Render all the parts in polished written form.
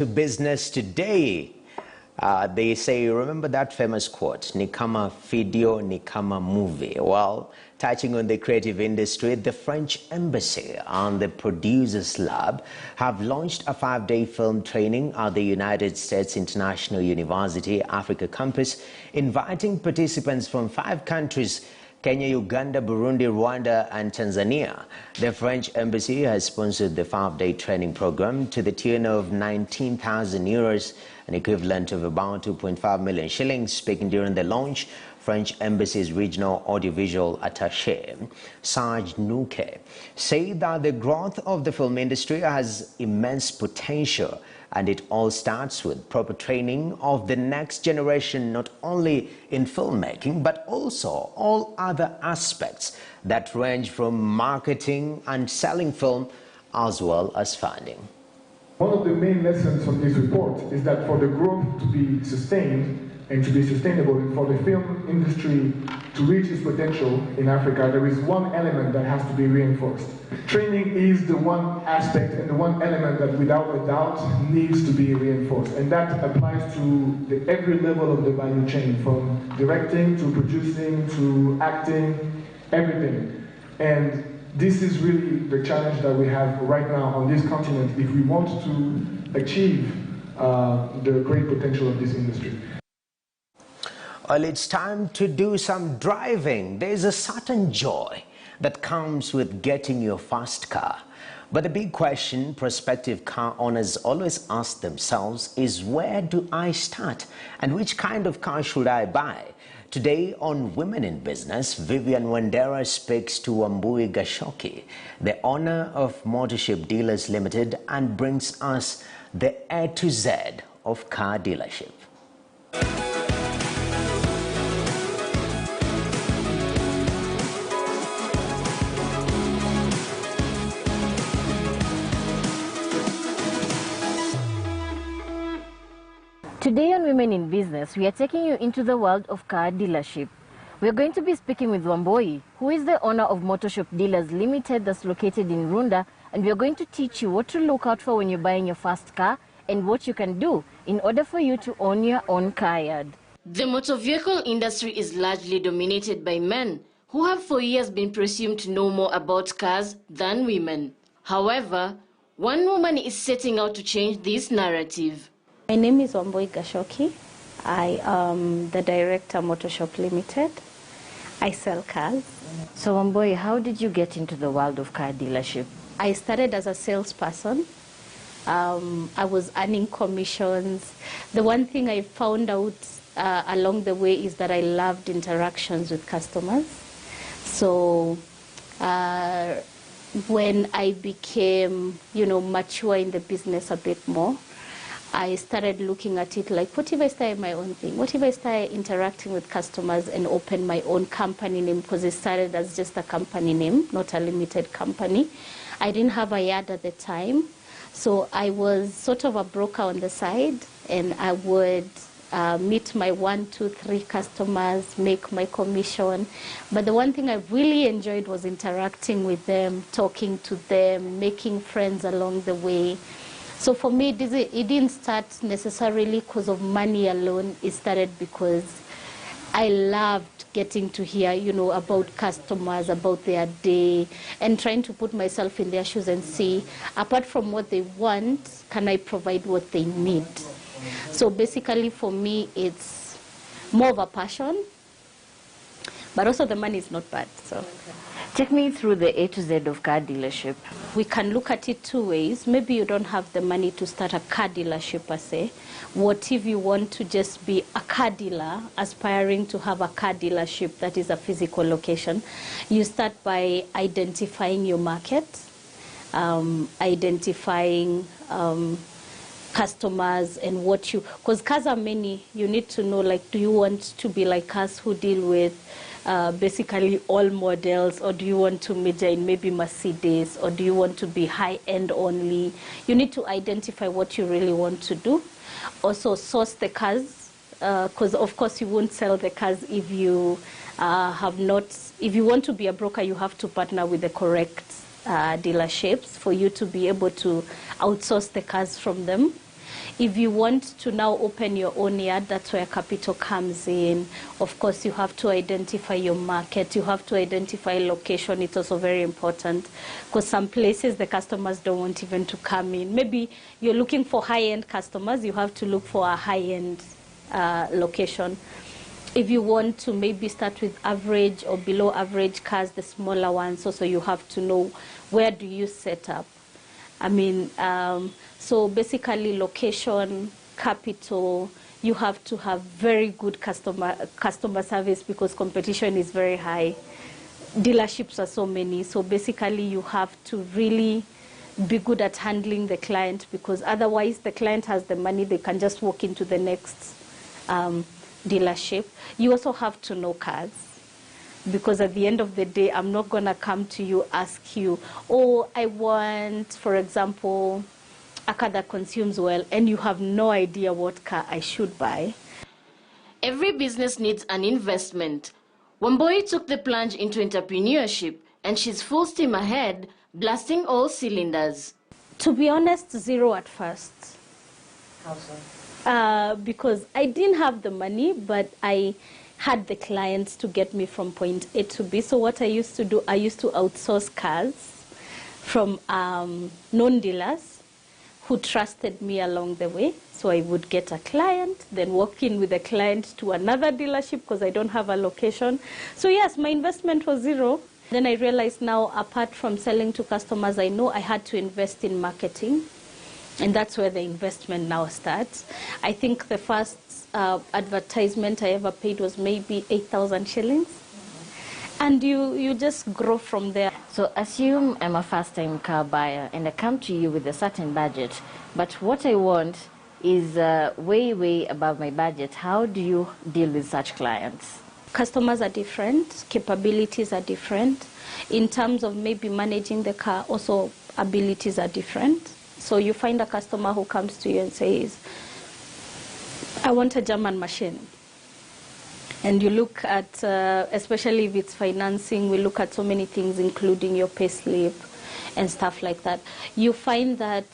To business today. They say, remember that famous quote, ni kama video, ni kama movie. Well, touching on the creative industry, the French Embassy and the Producers Lab have launched a 5-day film training at the United States International University Africa campus, inviting participants from 5 countries: Kenya, Uganda, Burundi, Rwanda, and Tanzania. The French Embassy has sponsored the 5-day training program to the tune of 19,000 euros, an equivalent of about 2.5 million shillings. Speaking during the launch, French Embassy's regional audiovisual attaché, Serge Nouquet, said that the growth of the film industry has immense potential, and it all starts with proper training of the next generation, not only in filmmaking, but also all other aspects that range from marketing and selling film, as well as funding. One of the main lessons from this report is that for the growth to be sustained and to be sustainable, and for the film industry to reach its potential in Africa, there is one element that has to be reinforced. Training is the one aspect and the one element that without a doubt needs to be reinforced. And that applies to every level of the value chain, from directing to producing to acting, everything. And this is really the challenge that we have right now on this continent if we want to achieve the great potential of this industry. Well, it's time to do some driving. There's a certain joy that comes with getting your first car. But the big question prospective car owners always ask themselves is, where do I start and which kind of car should I buy? Today on Women in Business, Vivian Wandera speaks to Wambui Gachoki, the owner of Motorshop Dealers Limited, and brings us the A to Z of car dealership. Today on Women in Business, we are taking you into the world of car dealership. We are going to be speaking with Wambui, who is the owner of Motorshop Dealers Limited that's located in Runda, and we are going to teach you what to look out for when you're buying your first car and what you can do in order for you to own your own car yard. The motor vehicle industry is largely dominated by men, who have for years been presumed to know more about cars than women. However, one woman is setting out to change this narrative. My name is Wambui Gachoki. I am the director of Motorshop Limited. I sell cars. So Wambui, how did you get into the world of car dealership? I started as a salesperson. I was earning commissions. The one thing I found out along the way is that I loved interactions with customers. So when I became, mature in the business a bit more, I started looking at it like, what if I started my own thing? What if I started interacting with customers and open my own company name? Because it started as just a company name, not a limited company. I didn't have a yard at the time, so I was sort of a broker on the side, and I would meet my 1, 2, 3 customers, make my commission. But the one thing I really enjoyed was interacting with them, talking to them, making friends along the way. So for me, it didn't start necessarily because of money alone. It started because I loved getting to hear, about customers, about their day, and trying to put myself in their shoes and see, apart from what they want, can I provide what they need? So basically for me, it's more of a passion, but also the money is not bad. So. Take me through the A to Z of car dealership. We can look at it 2 ways. Maybe you don't have the money to start a car dealership per se. What if you want to just be a car dealer, aspiring to have a car dealership that is a physical location? You start by identifying your market, identifying customers and what you, because cars are many. You need to know, like, do you want to be like us who deal with basically all models, or do you want to major in maybe Mercedes, or do you want to be high-end only? You need to identify what you really want to do. Also source the cars, because of course you won't sell the cars if you if you want to be a broker, you have to partner with the correct dealerships for you to be able to outsource the cars from them. If you want to now open your own yard, that's where capital comes in. Of course, you have to identify your market. You have to identify location. It's also very important because some places the customers don't want even to come in. Maybe you're looking for high-end customers. You have to look for a high-end location. If you want to maybe start with average or below average cars, the smaller ones, also you have to know where do you set up. I mean, so basically location, capital, you have to have very good customer service because competition is very high. Dealerships are so many, so basically you have to really be good at handling the client because otherwise the client has the money, they can just walk into the next dealership. You also have to know cars. Because at the end of the day, I'm not going to come to you, ask you, oh, I want, for example, a car that consumes well, and you have no idea what car I should buy. Every business needs an investment. Wambui took the plunge into entrepreneurship, and she's full steam ahead, blasting all cylinders. To be honest, zero at first. How so? Because I didn't have the money, but I had the clients to get me from point A to B. So what I used to do, I used to outsource cars from known dealers who trusted me along the way. So I would get a client, then walk in with a client to another dealership because I don't have a location. So yes, my investment was zero. Then I realized now, apart from selling to customers, I know I had to invest in marketing. And that's where the investment now starts. I think the first advertisement I ever paid was maybe 8,000 shillings. And you just grow from there. So assume I'm a first-time car buyer and I come to you with a certain budget, but what I want is way, way above my budget. How do you deal with such clients? Customers are different, capabilities are different. In terms of maybe managing the car, also abilities are different. So you find a customer who comes to you and says, I want a German machine. And you look at, especially if it's financing, we look at so many things, including your payslip and stuff like that. You find that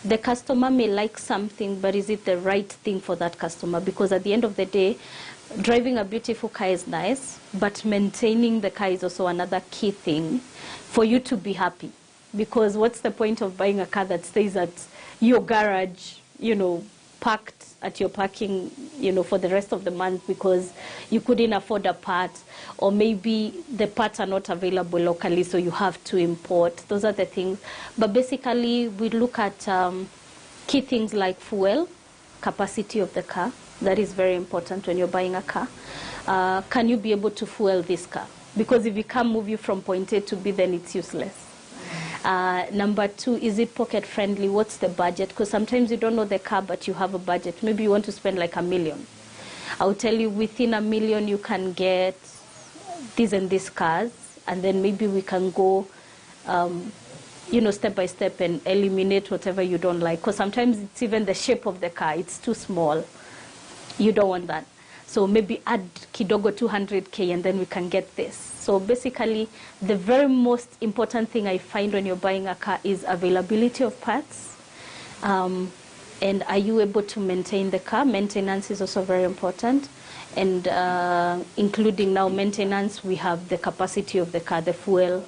the customer may like something, but is it the right thing for that customer? Because at the end of the day, driving a beautiful car is nice, but maintaining the car is also another key thing for you to be happy. Because what's the point of buying a car that stays at your garage, you know, parked at your parking, you know, for the rest of the month because you couldn't afford a part, or maybe the parts are not available locally, so you have to import. Those are the things. But basically, we look at key things like fuel, capacity of the car. That is very important when you're buying a car. Can you be able to fuel this car? Because if it can't move you from point A to B, then it's useless. Number two, is it pocket friendly? What's the budget? Because sometimes you don't know the car, but you have a budget. Maybe you want to spend like $1 million. I'll tell you within $1 million you can get these and these cars, and then maybe we can go, you know, step by step and eliminate whatever you don't like. Because sometimes it's even the shape of the car. It's too small. You don't want that. So maybe add kidogo 200K and then we can get this. So basically, the very most important thing I find when you're buying a car is availability of parts. And are you able to maintain the car? Maintenance is also very important. And including now maintenance, we have the capacity of the car, the fuel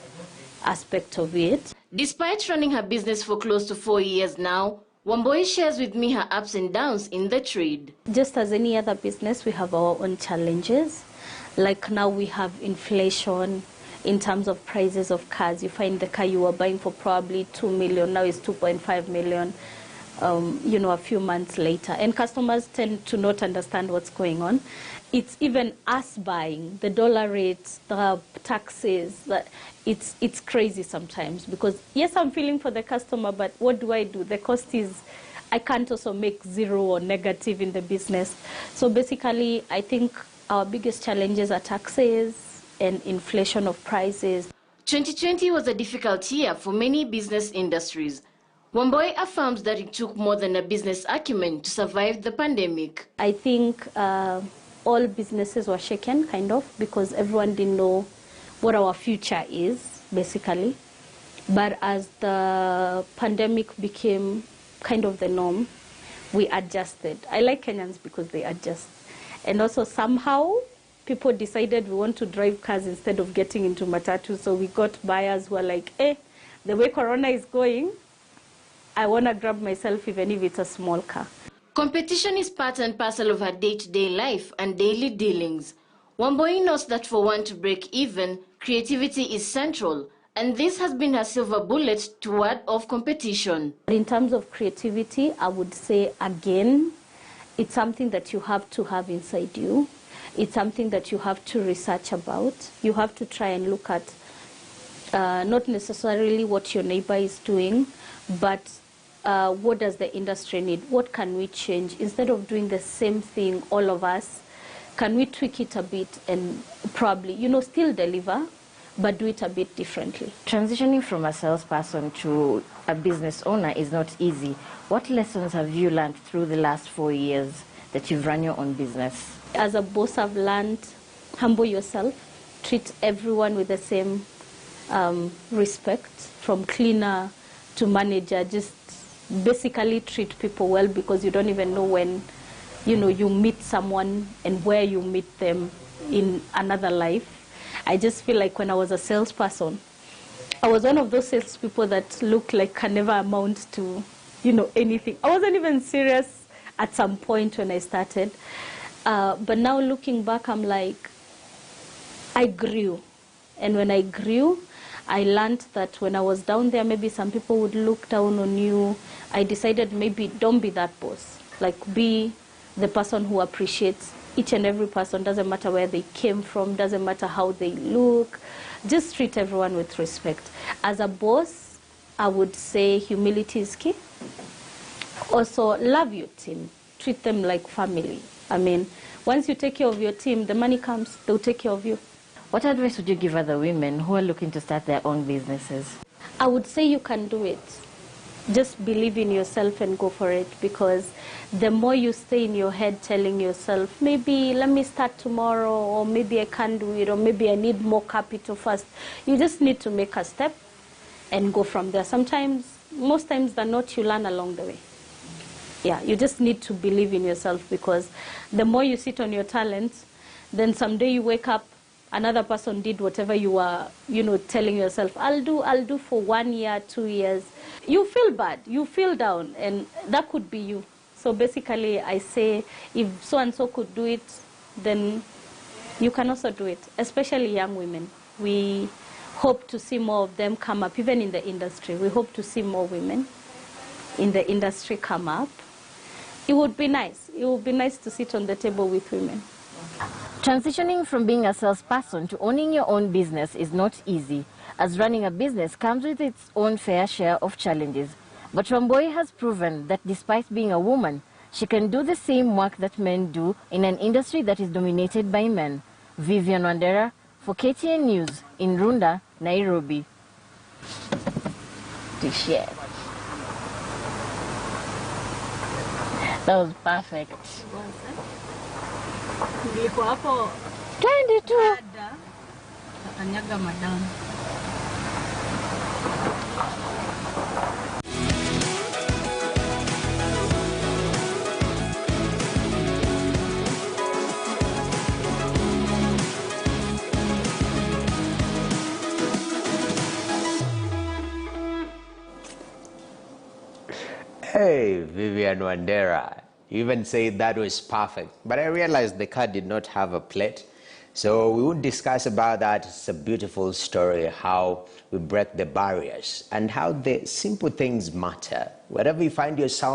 aspect of it. Despite running her business for close to 4 years now, Wambui shares with me her ups and downs in the trade. Just as any other business, we have our own challenges. Like now we have inflation in terms of prices of cars. You find the car you were buying for probably 2 million, now it's 2.5 million, you know, a few months later. And customers tend to not understand what's going on. It's even us buying, the dollar rates, the taxes, it's crazy sometimes because, yes, I'm feeling for the customer, but what do? The cost is, I can't also make zero or negative in the business. So basically, I think our biggest challenges are taxes and inflation of prices. 2020 was a difficult year for many business industries. Wambui affirms that it took more than a business acumen to survive the pandemic. I think all businesses were shaken, kind of, because everyone didn't know what our future is, basically. But as the pandemic became kind of the norm, we adjusted. I like Kenyans because they adjust. And also somehow people decided we want to drive cars instead of getting into matatu. So we got buyers who are like, the way Corona is going, I want to grab myself even if it's a small car. Competition is part and parcel of her day-to-day life and daily dealings. Wambui knows that for one to break even, creativity is central, and this has been her silver bullet to ward off competition. In terms of creativity, I would say, again, it's something that you have to have inside you. It's something that you have to research about. You have to try and look at not necessarily what your neighbor is doing, but what does the industry need? What can we change? Instead of doing the same thing, all of us, can we tweak it a bit and probably, still deliver, but do it a bit differently? Transitioning from a salesperson to a business owner is not easy. What lessons have you learned through the last 4 years that you've run your own business? As a boss, I've learned, humble yourself, treat everyone with the same respect, from cleaner to manager. Just basically treat people well, because you don't even know when, you meet someone and where you meet them in another life. I just feel like when I was a salesperson, I was one of those salespeople that looked like can never amount to, anything. I wasn't even serious at some point when I started. But now looking back, I'm like, I grew. And when I grew, I learned that when I was down there, maybe some people would look down on you. I decided maybe don't be that boss. Like, be the person who appreciates each and every person. Doesn't matter where they came from, doesn't matter how they look. Just treat everyone with respect. As a boss, I would say humility is key. Also, love your team. Treat them like family. I mean, once you take care of your team, the money comes, they'll take care of you. What advice would you give other women who are looking to start their own businesses? I would say you can do it. Just believe in yourself and go for it, because the more you stay in your head telling yourself, maybe let me start tomorrow, or maybe I can't do it, or maybe I need more capital first, you just need to make a step and go from there. Sometimes, most times than not, you learn along the way. Yeah, you just need to believe in yourself, because the more you sit on your talents, then someday you wake up, another person did whatever you were, telling yourself, I'll do for 1 year, 2 years. You feel bad, you feel down, and that could be you. So basically, I say, if so-and-so could do it, then you can also do it, especially young women. We hope to see more of them come up, even in the industry. We hope to see more women in the industry come up. It would be nice. It would be nice to sit on the table with women. Transitioning from being a salesperson to owning your own business is not easy, as running a business comes with its own fair share of challenges. But Wambui has proven that despite being a woman, she can do the same work that men do in an industry that is dominated by men. Vivian Wandera for KTN News in Runda, Nairobi. To share. That was perfect. Nilikuwa hapo 22. Kanyaga madam. Hey, Vivian Wandera. You even said that was perfect. But I realized the car did not have a plate. So we won't discuss about that. It's a beautiful story, how we break the barriers and how the simple things matter. Wherever you find yourself,